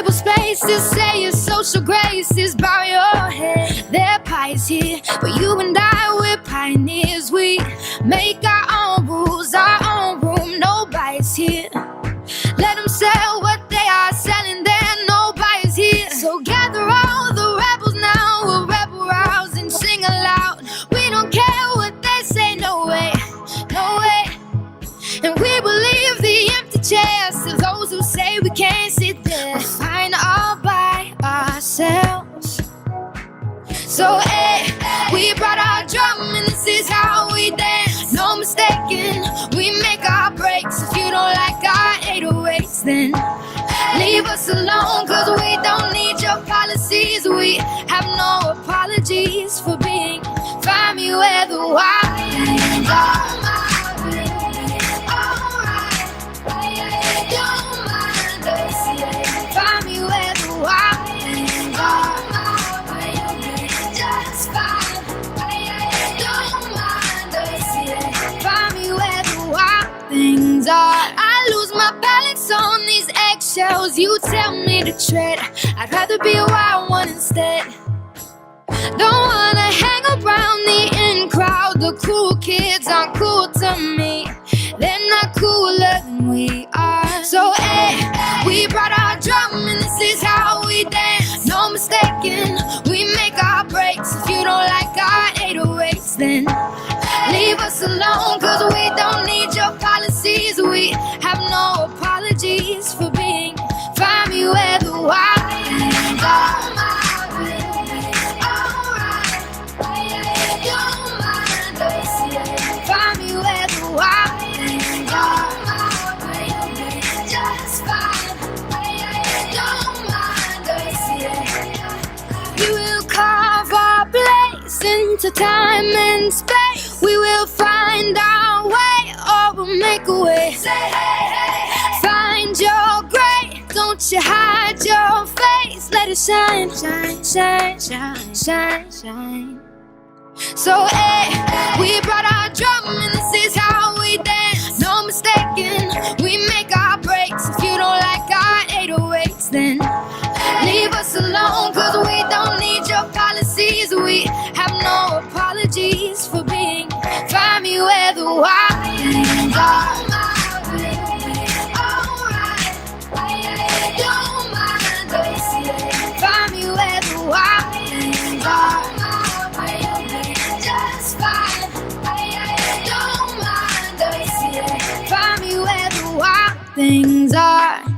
table spaces, say your social graces, bow your head. Their pie is here, but you and I, we're pioneers. We make our own rules, our own room, nobody's here. Let them sell what they are selling there, nobody's here. So gather all the rebels now, we'll rebel rouse and sing aloud. We don't care what they say, no way, no way. And we will leave the empty chairs to those who say we can't sit there. We're fine all by ourselves. So hey, we brought our drum and this is how we dance. No mistaking, we make our breaks. If you don't like our 808s, then leave us alone, cause we don't need your policies. We have no apologies for being. Find me where the wild things are. Find me where the wild things are. Just fine. Don't mind us. Find me where the wild things are. I lose my balance on these eggshells. You tell me to tread. I'd rather be a wild one instead. Don't wanna hang around the in crowd. The cool kids aren't cool to me. They're not cooler than we are. So hey, we brought our drum and this is how we dance. No mistaking, we make our breaks. If you don't like our 808s, then leave us alone, cause we don't need your policies. We have no apologies for being. Find me where the wild things are. Find me where the wild things are. Just fine. Don't mind us. We will carve our place into time and space. We will find our way, or we'll make a way. Say hey, hey. Find your gray. Don't you hide your face. Let it shine, shine, shine, shine, shine, shine. So hey, we brought our drum and this is how we dance. No mistaking, we make our breaks. If you don't like our 808s, then leave us alone, cause we don't need your policies. We have no apologies for being. Find me where the wild things are. Don't mind us. Find me where the wild things are. Don't mind us. Find me where the wild things are.